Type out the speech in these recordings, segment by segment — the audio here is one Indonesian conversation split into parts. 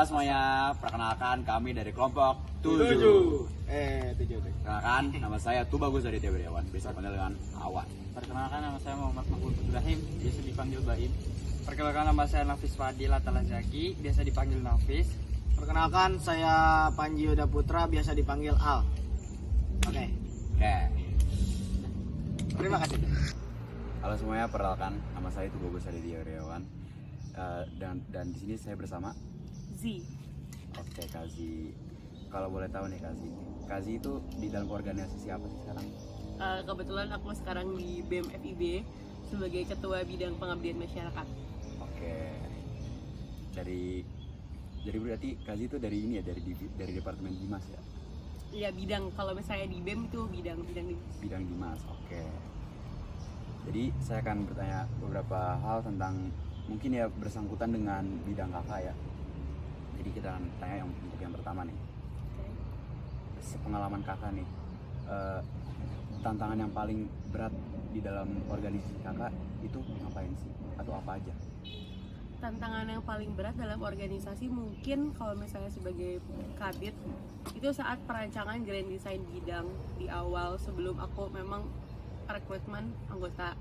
Halo semuanya, perkenalkan kami dari kelompok 7. 7. Perkenalkan, nama saya Tubagus dari Wirawan, bisa dipanggil dengan Awan. Perkenalkan, nama saya Muhammad Mahmud Ibrahim, biasa dipanggil Baim. Perkenalkan, nama saya Nafis Fadil Atalazaki, biasa dipanggil Nafis. Perkenalkan, saya Panji Yoda Putra, biasa dipanggil Al. Oke. Terima kasih. Halo semuanya, perkenalkan, nama saya Tubagus dari Wirawan. Dan di sini saya bersama Z. Oke, Kazi. Kalau boleh tahu nih Kazi itu di dalam organisasi apa sih sekarang? Kebetulan aku sekarang di BEM FIB sebagai ketua bidang pengabdian masyarakat. Oke. Jadi berarti Kazi itu dari ini ya, dari departemen Dimas ya? Iya, bidang, kalau misalnya di BEM itu bidang Bidang Dimas. Oke. Jadi saya akan bertanya beberapa hal tentang mungkin ya bersangkutan dengan bidang kakak ya. Jadi kita akan tanya untuk yang pertama nih. Pengalaman kakak nih, tantangan yang paling berat di dalam organisasi kakak itu ngapain sih? Atau apa aja? Tantangan yang paling berat dalam organisasi mungkin kalau misalnya sebagai kabit itu saat perancangan grand design bidang di awal sebelum aku memang rekrutmen anggota.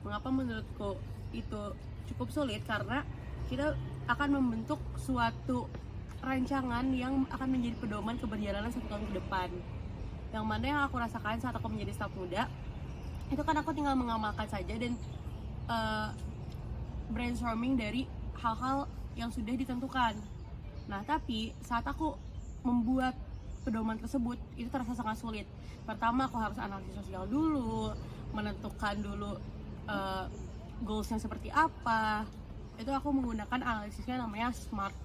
Mengapa menurutku itu cukup sulit? Karena kita akan membentuk suatu rancangan yang akan menjadi pedoman keberjalanan 1 tahun ke depan. Yang mana yang aku rasakan saat aku menjadi staf muda, itu kan aku tinggal mengamalkan saja dan brainstorming dari hal-hal yang sudah ditentukan. Nah, tapi saat aku membuat pedoman tersebut, itu terasa sangat sulit. Pertama, aku harus analisis sosial dulu, menentukan dulu goalsnya seperti apa. Itu aku menggunakan analisisnya namanya SMART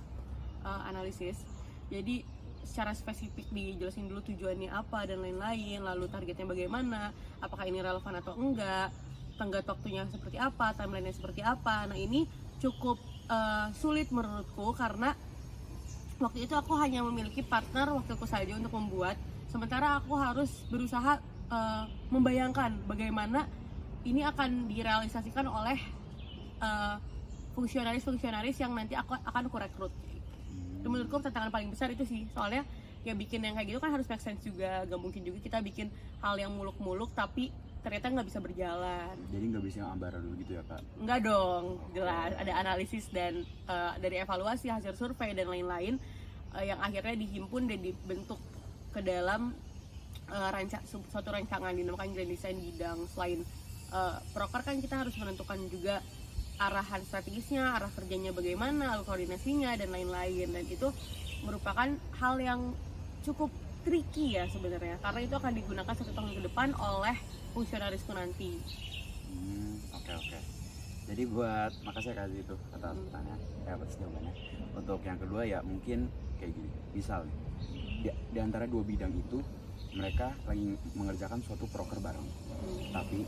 analisis. Jadi secara spesifik dijelasin dulu tujuannya apa dan lain-lain, lalu targetnya bagaimana, apakah ini relevan atau enggak, tenggat waktunya seperti apa, timelinenya seperti apa. Nah, ini cukup sulit menurutku karena waktu itu aku hanya memiliki partner waktuku saja untuk membuat, sementara aku harus berusaha membayangkan bagaimana ini akan direalisasikan oleh fungsionaris yang nanti akan aku rekrut. Itu menurutku tantangan paling besar itu sih, soalnya ya bikin yang kayak gitu kan harus make sense juga. Gak mungkin juga kita bikin hal yang muluk-muluk tapi ternyata nggak bisa berjalan. Jadi nggak bisa yang ambaran dulu gitu ya kak? Nggak dong, jelas ada analisis dan dari evaluasi hasil survei dan lain-lain yang akhirnya dihimpun dan dibentuk ke dalam suatu rancangan dinamakan grand design bidang. Selain proker kan kita harus menentukan juga arahan strategisnya, arah kerjanya bagaimana, lalu koordinasinya dan lain-lain, dan itu merupakan hal yang cukup tricky ya sebenarnya karena itu akan digunakan 1 tahun ke depan oleh fungsionarisku nanti. Oke. Jadi buat makasih ya Kazi itu atas pertanyaan, atas jawabannya. Untuk yang kedua ya mungkin kayak gini, misal di antara 2 bidang itu mereka lagi mengerjakan suatu proker bareng, tapi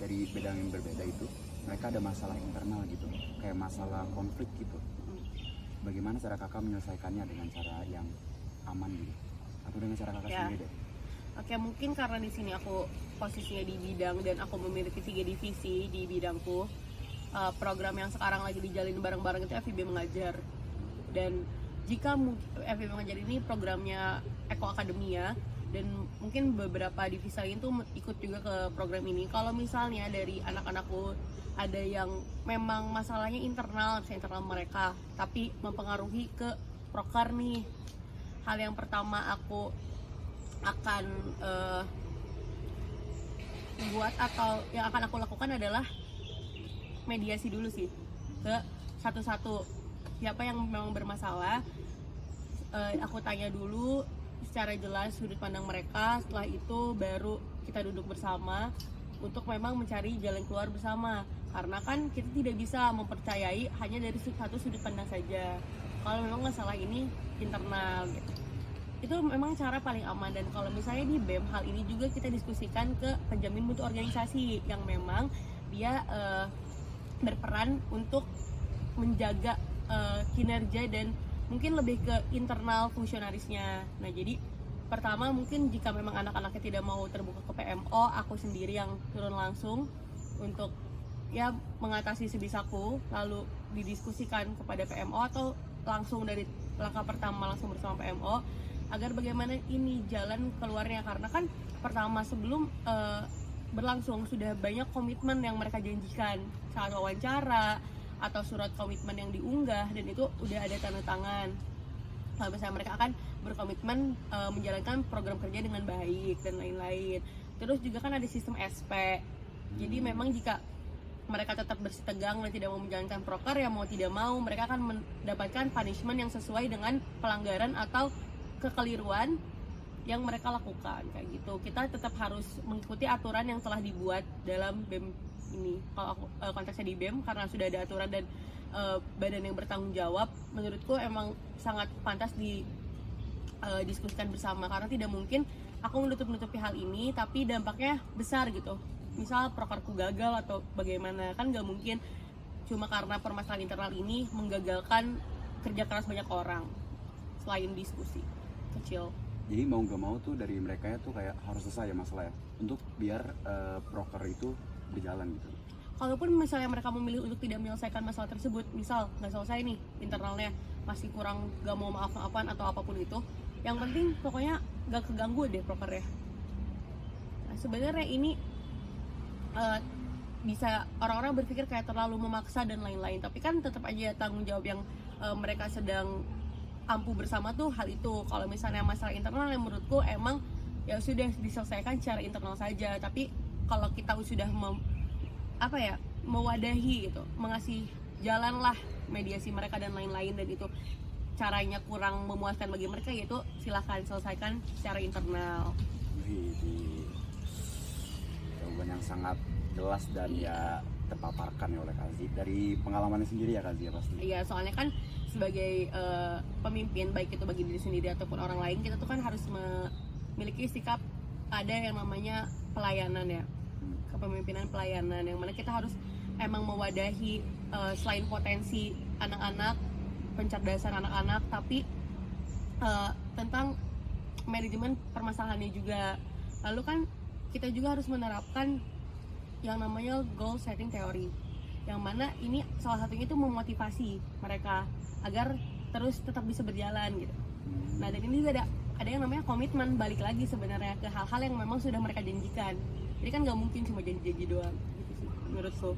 dari bidang yang berbeda itu mereka ada masalah internal gitu, kayak masalah konflik gitu. Bagaimana cara kakak menyelesaikannya dengan cara yang aman gitu, atau dengan cara kakak sendiri deh? Oke, mungkin karena di sini aku posisinya di bidang dan aku memiliki 3 divisi di bidangku. Program yang sekarang lagi dijalin bareng-bareng itu FIB Mengajar. Dan jika FIB Mengajar ini programnya Eko Akademia dan mungkin beberapa divisi lain tuh ikut juga ke program ini. Kalau misalnya dari anak-anakku ada yang memang masalahnya internal, misalnya internal mereka, tapi mempengaruhi ke proker nih. Hal yang pertama aku akan buat atau yang akan aku lakukan adalah mediasi dulu sih ke satu-satu siapa yang memang bermasalah. Aku tanya dulu secara jelas sudut pandang mereka, setelah itu baru kita duduk bersama untuk memang mencari jalan keluar bersama, karena kan kita tidak bisa mempercayai hanya dari satu sudut pandang saja kalau memang masalah ini internal gitu. Itu memang cara paling aman. Dan kalau misalnya di BEM, hal ini juga kita diskusikan ke penjamin mutu organisasi yang memang dia berperan untuk menjaga kinerja dan mungkin lebih ke internal fungsionarisnya. Nah, jadi pertama mungkin jika memang anak-anaknya tidak mau terbuka ke PMO, aku sendiri yang turun langsung untuk ya mengatasi sebisaku, lalu didiskusikan kepada PMO atau langsung dari langkah pertama langsung bersama PMO agar bagaimana ini jalan keluarnya, karena kan pertama sebelum berlangsung sudah banyak komitmen yang mereka janjikan saat wawancara atau surat komitmen yang diunggah, dan itu udah ada tanda tangan kalau misalnya mereka akan berkomitmen menjalankan program kerja dengan baik dan lain-lain. Terus juga kan ada sistem SP, jadi memang jika mereka tetap bersitegang dan tidak mau menjalankan proker, ya mau tidak mau mereka akan mendapatkan punishment yang sesuai dengan pelanggaran atau kekeliruan yang mereka lakukan kayak gitu. Kita tetap harus mengikuti aturan yang telah dibuat dalam BEM ini. Kalau aku konteksnya di BEM, karena sudah ada aturan dan badan yang bertanggung jawab, menurutku emang sangat pantas diskusikan bersama, karena tidak mungkin aku menutup-nutupi hal ini tapi dampaknya besar gitu. Misal prokerku gagal atau bagaimana, kan nggak mungkin cuma karena permasalahan internal ini menggagalkan kerja keras banyak orang. Selain diskusi kecil, Jadi mau nggak mau tuh dari mereka tuh kayak harus selesai ya masalah ya, untuk biar proker itu berjalan gitu. kalaupun misalnya mereka memilih untuk tidak menyelesaikan masalah tersebut, misal nggak selesai nih internalnya, masih kurang, nggak mau maaf-maafan atau apapun itu, yang penting pokoknya nggak keganggu deh prokernya. Nah, sebenarnya ini bisa orang-orang berpikir kayak terlalu memaksa dan lain-lain, tapi kan tetap aja tanggung jawab yang mereka sedang ampuh bersama tuh hal itu. Kalau misalnya masalah internal yang menurutku emang ya sudah diselesaikan secara internal saja, tapi kalau kita sudah mewadahi gitu, mengasih jalan lah mediasi mereka dan lain-lain, dan itu caranya kurang memuaskan bagi mereka, yaitu silahkan selesaikan secara internal. Jawaban yang sangat jelas dan ya terpaparkan ya oleh Kazi dari pengalamannya sendiri ya Kazi ya pasti. Iya, soalnya kan sebagai pemimpin, baik itu bagi diri sendiri ataupun orang lain, kita tuh kan harus memiliki sikap ada yang namanya pelayanan ya, kepemimpinan pelayanan, yang mana kita harus emang mewadahi selain potensi anak-anak, pencerdasan anak-anak, tapi tentang manajemen permasalahannya juga. Lalu kan kita juga harus menerapkan yang namanya goal setting theory, yang mana ini salah satunya itu memotivasi mereka agar terus tetap bisa berjalan gitu. Nah, dan ini juga ada yang namanya komitmen, balik lagi sebenarnya ke hal-hal yang memang sudah mereka janjikan. Jadi kan nggak mungkin cuma janji-janji doang gitu sih menurutku,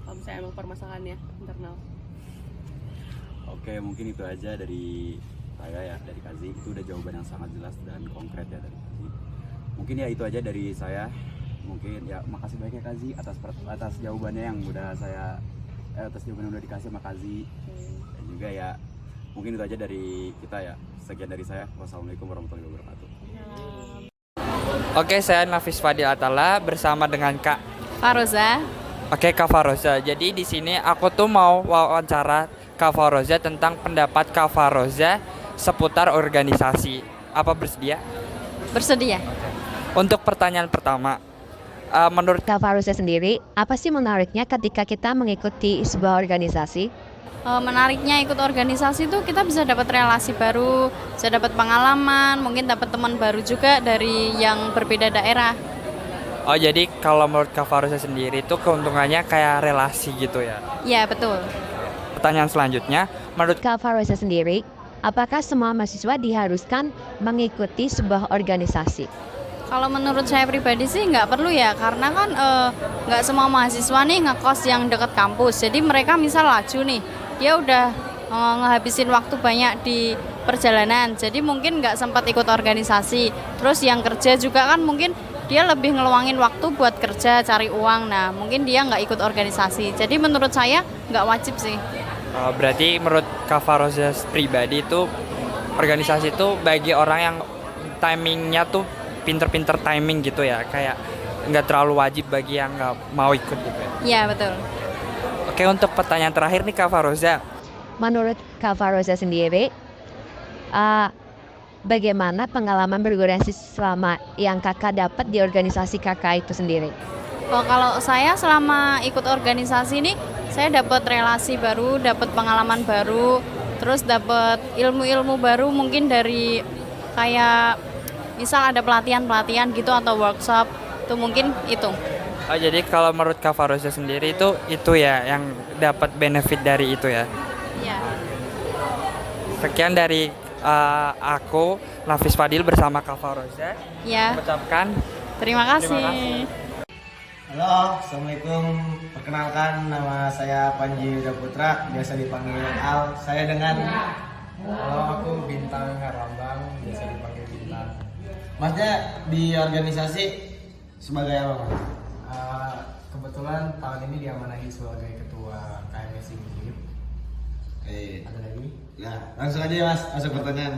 kalau misalnya emang permasalahannya internal. Oke, mungkin itu aja dari saya ya, dari Kazi. Itu udah jawaban yang sangat jelas dan konkret ya dari Kazi. Mungkin ya itu aja dari saya. Mungkin ya makasih banyak ya Kazi atas jawabannya yang udah atas jawaban yang udah dikasih sama Kazi. Dan juga ya mungkin itu aja dari kita ya. Sekian dari saya. Wassalamualaikum warahmatullahi wabarakatuh. Oke, saya Nafis Fadil Atala bersama dengan Kak Faroza. Oke, Kak Faroza. Jadi di sini aku tuh mau wawancara Kak Faroza tentang pendapat Kak Faroza seputar organisasi. Apa bersedia? Bersedia. Untuk pertanyaan pertama, menurut Kak Faroza sendiri, apa sih menariknya ketika kita mengikuti sebuah organisasi? Menariknya ikut organisasi itu kita bisa dapat relasi baru, bisa dapat pengalaman, mungkin dapat teman baru juga dari yang berbeda daerah. Oh, jadi kalau menurut Kak Faroza sendiri itu keuntungannya kayak relasi gitu ya? Ya, betul. Pertanyaan selanjutnya, menurut Kak Faroza sendiri, apakah semua mahasiswa diharuskan mengikuti sebuah organisasi? Kalau menurut saya pribadi sih nggak perlu ya, karena kan nggak semua mahasiswa nih ngekos yang dekat kampus. Jadi mereka misal laju nih, dia udah ngehabisin waktu banyak di perjalanan, jadi mungkin nggak sempat ikut organisasi. Terus yang kerja juga kan mungkin dia lebih ngeluangin waktu buat kerja, cari uang. Nah, mungkin dia nggak ikut organisasi. Jadi menurut saya nggak wajib sih. berarti menurut Kak Faroza pribadi itu organisasi itu bagi orang yang timingnya tuh pinter-pinter timing gitu ya, kayak nggak terlalu wajib bagi yang nggak mau ikut gitu ya. Iya, betul. Oke, untuk pertanyaan terakhir nih Kak Faroza, Menurut Kak Faroza sendiri, bagaimana pengalaman berorganisasi selama yang kakak dapat di organisasi kakak itu sendiri? Kalau saya selama ikut organisasi ini, saya dapat relasi baru, dapat pengalaman baru, terus dapat ilmu-ilmu baru mungkin dari kayak misal ada pelatihan-pelatihan gitu atau workshop, tuh mungkin itu. oh, jadi kalau menurut Kak Faroza sendiri itu ya yang dapat benefit dari itu ya? Iya. sekian dari aku Nafis Fadil bersama Kak Faroza Ya, mengucapkan terima kasih. Terima kasih. Halo, assalamualaikum. Perkenalkan, nama saya Panji Yuda Putra, biasa dipanggil Al. Saya dengan Halo, aku Bintang Herlambang, biasa dipanggil Bintang. Masnya di organisasi sebagai apa, Mas? Kebetulan tahun ini diamanahi sebagai ketua KMSI Unip. Oke. Ada lagi? Nah, langsung aja ya, Mas, masuk pertanyaan.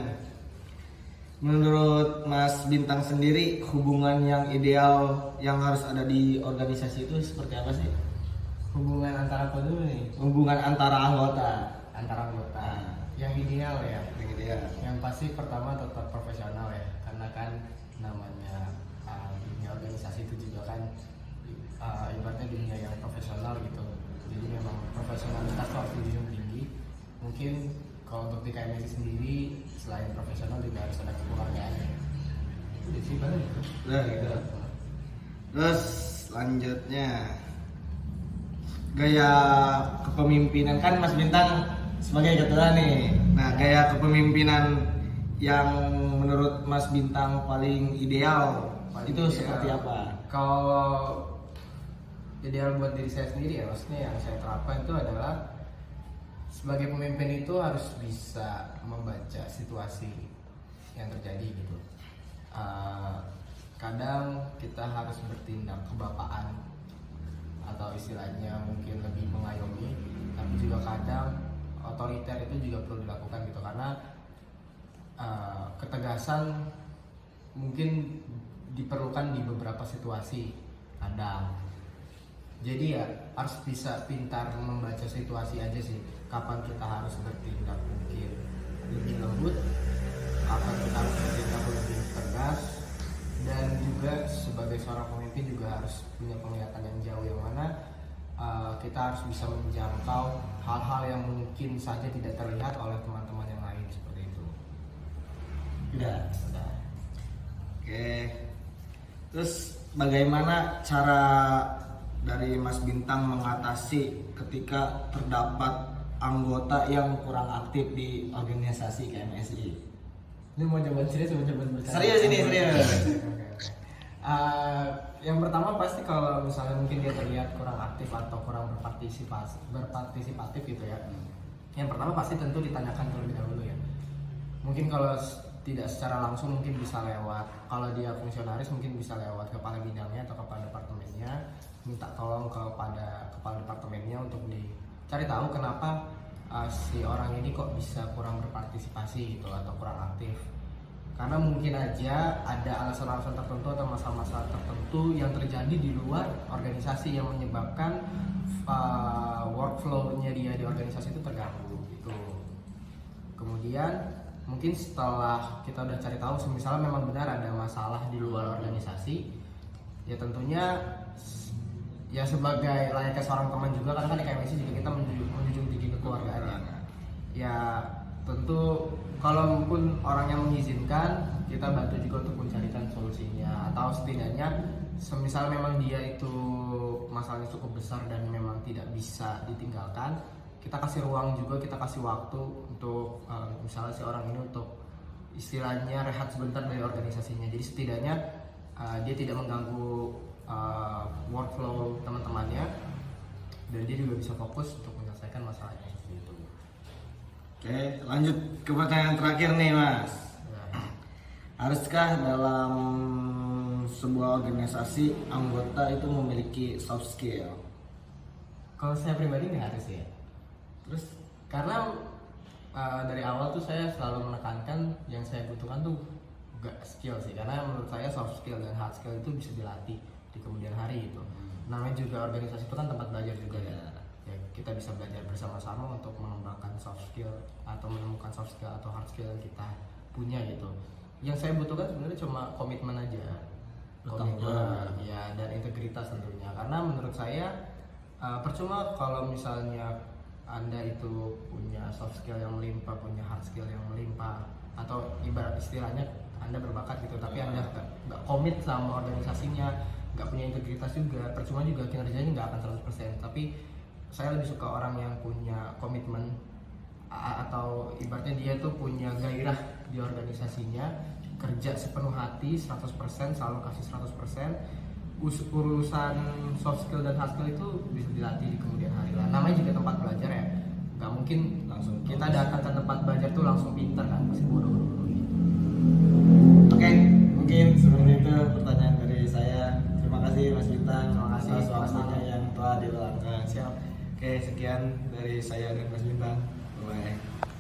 Menurut Mas Bintang sendiri, hubungan yang ideal yang harus ada di organisasi itu seperti apa sih? Hubungan antara apa dulu nih? Hubungan antara anggota. Antara anggota. Nah. Yang ideal ya. Yang ideal. Yang pasti pertama tetap profesional ya, karena kan namanya dunia organisasi itu juga kan ibaratnya dunia yang profesional gitu. Jadi memang profesionalitas itu harus dijunjung tinggi. Mungkin kalau untuk di KMSI sendiri selain profesional juga harus ada kekeluargaannya. Jadi sih paling gitu. Nah, gitu. Terus selanjutnya gaya kepemimpinan, kan Mas Bintang sebagai ketua nih. Nah, gaya kepemimpinan yang menurut Mas Bintang paling ideal itu ideal. seperti apa? Kalau ideal buat diri saya sendiri ya, maksudnya yang saya terapkan itu adalah sebagai pemimpin itu harus bisa membaca situasi yang terjadi gitu. Kadang kita harus bertindak kebapaan atau istilahnya mungkin lebih mengayomi, tapi juga kadang otoriter itu juga perlu dilakukan gitu, karena ketegasan mungkin diperlukan di beberapa situasi kadang. Jadi ya harus bisa pintar membaca situasi aja sih, kapan kita harus bertindak mungkin lebih lembut, kapan kita harus bertindak lebih tegas, dan juga sebagai seorang pemimpin juga harus punya penglihatan yang jauh, yang mana kita harus bisa menjangkau hal-hal yang mungkin saja tidak terlihat oleh teman-teman yang lain, seperti itu. Udah. Udah. Oke. Terus bagaimana cara dari Mas Bintang mengatasi ketika terdapat anggota yang kurang aktif di organisasi KMSI? Ini mau coba serius, mau coba bercanda? Serius ini, serius. Oke. Yang pertama pasti kalau misalnya mungkin dia terlihat kurang aktif atau kurang berpartisipatif gitu ya. Yang pertama pasti tentu ditanyakan terlebih dahulu ya. Mungkin kalau tidak secara langsung mungkin bisa lewat, kalau dia fungsionaris mungkin bisa lewat kepala bidangnya atau kepala departemennya, minta tolong kepada kepala departemennya untuk dicari tahu kenapa si orang ini kok bisa kurang berpartisipasi gitu atau kurang aktif. Karena mungkin aja ada alasan-alasan tertentu atau masalah-masalah tertentu yang terjadi di luar organisasi yang menyebabkan workflow-nya dia di organisasi itu terganggu gitu. Kemudian mungkin setelah kita udah cari tahu misalnya memang benar ada masalah di luar organisasi, ya tentunya ya sebagai layaknya seorang teman juga, karena kan di KMSI juga kita menjunjung tinggi kekeluargaannya. Ya tentu kalau pun orang yang mengizinkan, kita bantu juga untuk mencarikan solusinya, atau setidaknya semisal memang dia itu masalahnya cukup besar dan memang tidak bisa ditinggalkan, kita kasih ruang juga, kita kasih waktu untuk misalnya si orang ini untuk istilahnya rehat sebentar dari organisasinya. Jadi setidaknya dia tidak mengganggu workflow teman-temannya, dan dia juga bisa fokus untuk menyelesaikan masalahnya gitu. Oke, lanjut ke pertanyaan terakhir nih, Mas. Haruskah dalam sebuah organisasi anggota itu memiliki soft skill? Kalau saya pribadi nggak harus ya. Terus karena dari awal tuh saya selalu menekankan yang saya butuhkan tuh gak skill sih, karena menurut saya soft skill dan hard skill itu bisa dilatih di kemudian hari gitu. Namanya juga organisasi itu kan tempat belajar juga ya. Ya kita bisa belajar bersama-sama untuk mengembangkan soft skill atau menemukan soft skill atau hard skill yang kita punya gitu. Yang saya butuhkan sebenarnya cuma komitmen aja, komitmen ya, dan integritas tentunya. Karena menurut saya percuma kalau misalnya Anda itu punya soft skill yang melimpah, punya hard skill yang melimpah, atau ibarat istilahnya Anda berbakat gitu, tapi Anda nggak komit sama organisasinya, nggak punya integritas juga, percuma juga, kinerjanya nggak akan 100%. Tapi saya lebih suka orang yang punya komitmen atau ibaratnya dia tuh punya gairah di organisasinya, kerja sepenuh hati 100%, selalu kasih 100%. Urusan soft skill dan hard skill itu bisa dilatih di kemudian hari lah. Namanya juga tempat belajar ya, nggak mungkin langsung kita datang ke tempat belajar tuh langsung pinter kan, pasti bodoh dulu gitu. Oke, mungkin seperti itu pertanyaan dari saya. Terima kasih Mas Bintang. Terima kasih atas waktunya yang telah diluangkan. Siap. Oke, sekian dari saya dan Mas Bintang. Bye.